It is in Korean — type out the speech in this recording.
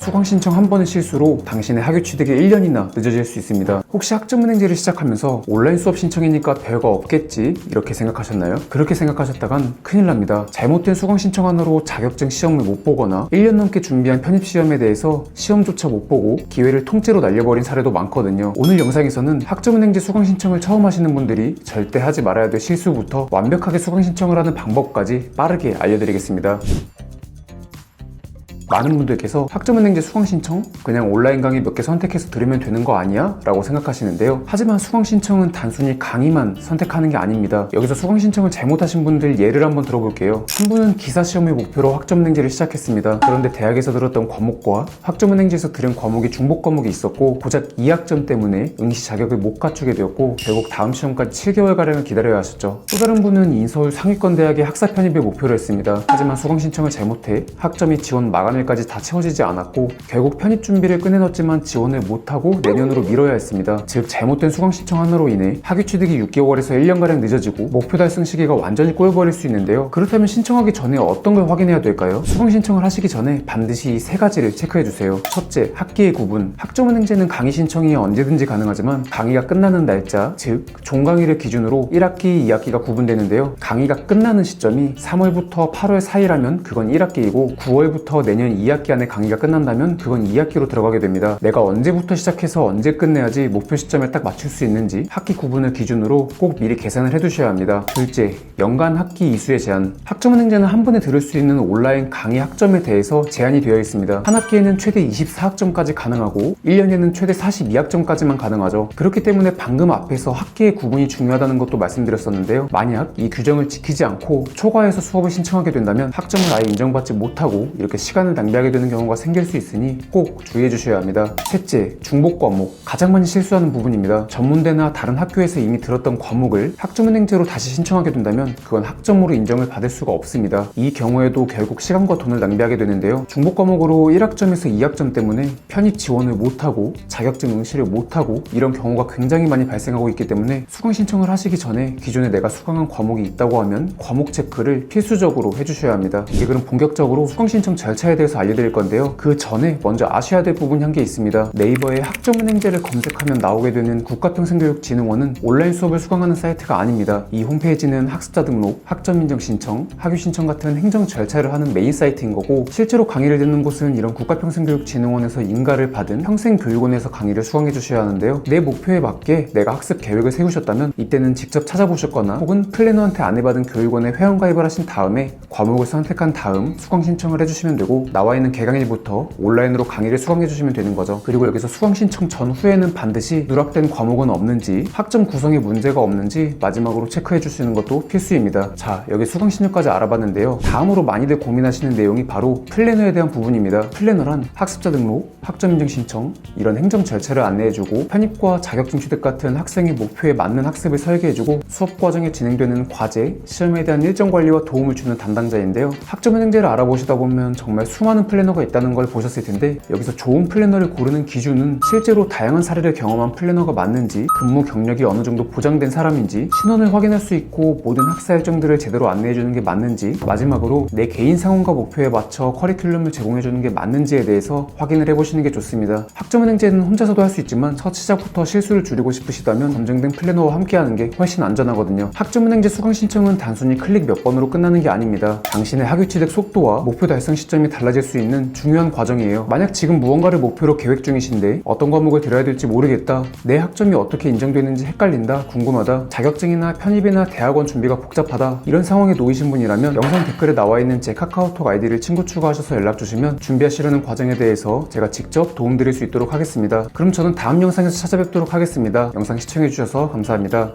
수강 신청 한 번의 실수로 당신의 학위 취득이 1년이나 늦어질 수 있습니다. 혹시 학점은행제를 시작하면서 온라인 수업 신청이니까 별거 없겠지 이렇게 생각하셨나요? 그렇게 생각하셨다간 큰일 납니다. 잘못된 수강 신청 하나로 자격증 시험을 못 보거나 1년 넘게 준비한 편입시험에 대해서 시험조차 못 보고 기회를 통째로 날려버린 사례도 많거든요. 오늘 영상에서는 학점은행제 수강 신청을 처음 하시는 분들이 절대 하지 말아야 될 실수부터 완벽하게 수강 신청을 하는 방법까지 빠르게 알려드리겠습니다. 많은 분들께서 학점은행제 수강 신청? 그냥 온라인 강의 몇 개 선택해서 들으면 되는 거 아니야? 라고 생각하시는데요. 하지만 수강 신청은 단순히 강의만 선택하는 게 아닙니다. 여기서 수강 신청을 잘못하신 분들 예를 한번 들어볼게요. 한 분은 기사 시험을 목표로 학점은행제를 시작했습니다. 그런데 대학에서 들었던 과목과 학점은행제에서 들은 과목이 중복 과목이 있었고 고작 2학점 때문에 응시 자격을 못 갖추게 되었고 결국 다음 시험까지 7개월가량을 기다려야 하셨죠. 또 다른 분은 인서울 상위권 대학의 학사 편입을 목표로 했습니다. 하지만 수강 신청을 잘못해 학점이 지원 마감일까지 다 채워지지 않았고 결국 편입 준비를 꺼내놨지만 지원을 못하고 내년으로 미뤄야 했습니다. 즉 잘못된 수강 신청 하나로 인해 학위 취득이 6개월에서 1년가량 늦어지고 목표 달성 시기가 완전히 꼬여버릴 수 있는데요. 그렇다면 신청하기 전에 어떤 걸 확인해야 될까요? 수강 신청을 하시기 전에 반드시 이 세 가지를 체크해주세요. 첫째, 학기의 구분. 학점은행제는 강의 신청이 언제든지 가능하지만 강의가 끝나는 날짜, 즉 종강의를 기준으로 1학기, 2학기가 구분되는데요. 강의가 끝나는 시점이 3월부터 8월 사이라면 그건 1학기이고 9월부터 내년 2학기 안에 강의가 끝난다면 그건 2학기로 들어가게 됩니다. 내가 언제부터 시작해서 언제 끝내야지 목표 시점에 딱 맞출 수 있는지 학기 구분을 기준으로 꼭 미리 계산을 해두셔야 합니다. 둘째, 연간 학기 이수의 제한. 학점은행제는 한 번에 들을 수 있는 온라인 강의 학점에 대해서 제한이 되어 있습니다. 한 학기에는 최대 24학점까지 가능하고 1년에는 최대 42학점까지만 가능하죠. 그렇기 때문에 방금 앞에서 학기의 구분이 중요하다는 것도 말씀드렸었는데요. 만약 이 규정을 지키지 않고 초과해서 수업을 신청하게 된다면 학점을 아예 인정받지 못하고 이렇게 시간을 낭비하게 되는 경우가 생길 수 있으니 꼭 주의해 주셔야 합니다. 셋째, 중복 과목. 가장 많이 실수하는 부분입니다. 전문대나 다른 학교에서 이미 들었던 과목을 학점은행제로 다시 신청하게 된다면 그건 학점으로 인정을 받을 수가 없습니다. 이 경우에도 결국 시간과 돈을 낭비하게 되는데요. 중복 과목으로 1학점에서 2학점 때문에 편입 지원을 못하고 자격증 응시를 못하고 이런 경우가 굉장히 많이 발생하고 있기 때문에 수강 신청을 하시기 전에 기존에 내가 수강한 과목이 있다고 하면 과목 체크를 필수적으로 해주셔야 합니다. 이제 그럼 본격적으로 수강 신청 절차에 대해서 알려드릴 건데요. 그 전에 먼저 아셔야 될 부분이 한 게 있습니다. 네이버에 학점은행제를 검색하면 나오게 되는 국가평생교육진흥원은 온라인 수업을 수강하는 사이트가 아닙니다. 이 홈페이지는 학습자 등록, 학점 인정 신청, 학위 신청 같은 행정 절차를 하는 메인 사이트인 거고 실제로 강의를 듣는 곳은 이런 국가평생교육진흥원에서 인가를 받은 평생교육원에서 강의를 수강해 주셔야 하는데요. 내 목표에 맞게 내가 학습 계획을 세우셨다면 이때는 직접 찾아보셨거나 혹은 플래너한테 안내받은 교육원에 회원가입을 하신 다음에 과목을 선택한 다음 수강 신청을 해주시면 되고 나와 있는 개강일부터 온라인으로 강의를 수강해 주시면 되는 거죠. 그리고 여기서 수강 신청 전후에는 반드시 누락된 과목은 없는지 학점 구성에 문제가 없는지 마지막으로 체크해 주시는 것도 필수입니다. 자, 여기 수강 신청까지 알아봤는데요. 다음으로 많이들 고민하시는 내용이 바로 플래너에 대한 부분입니다. 플래너란 학습자 등록, 학점 인증 신청 이런 행정 절차를 안내해주고 편입과 자격증 취득 같은 학생의 목표에 맞는 학습을 설계해주고 수업 과정에 진행되는 과제, 시험에 대한 일정 관리와 도움을 주는 담당자인데요. 학점은행제를 알아보시다 보면 정말 수많은 플래너가 있다는 걸 보셨을 텐데 여기서 좋은 플래너를 고르는 기준은 실제로 다양한 사례를 경험한 플래너가 맞는지 근무 경력이 어느 정도 보장된 사람인지 신원을 확인할 수 있고 모든 학사 일정들을 제대로 안내해주는 게 맞는지 마지막으로 내 개인 상황과 목표에 맞춰 커리큘럼을 제공해주는 게 맞는지에 대해서 확인을 해보시는 게 좋습니다. 학점은행제는 혼자서도 할 수 있지만 첫 시작부터 실수를 줄이고 싶으시다면 검증된 플래너와 함께하는 게 훨씬 안전하거든요. 학점은행제 수강 신청은 단순히 클릭 몇 번으로 끝나는 게 아닙니다. 당신의 학위 취득 속도와 목표 달성 시점이 달라질 수 있는 중요한 과정이에요. 만약 지금 무언가를 목표로 계획 중이신데 어떤 과목을 들어야 될지 모르겠다, 내 학점이 어떻게 인정되는지 헷갈린다, 궁금하다, 자격증이나 편입이나 대학원 준비가 복잡하다 이런 상황에 놓이신 분이라면 영상 댓글에 나와 있는 제 카카오톡 아이디를 친구 추가하셔서 연락 주시면 준비하시려는 과정에 대해서 제가 직접 도움드릴 수 있도록 하겠습니다. 그럼 저는 다음 영상에서 찾아뵙도록 하겠습니다. 영상 시청해주셔서 감사합니다.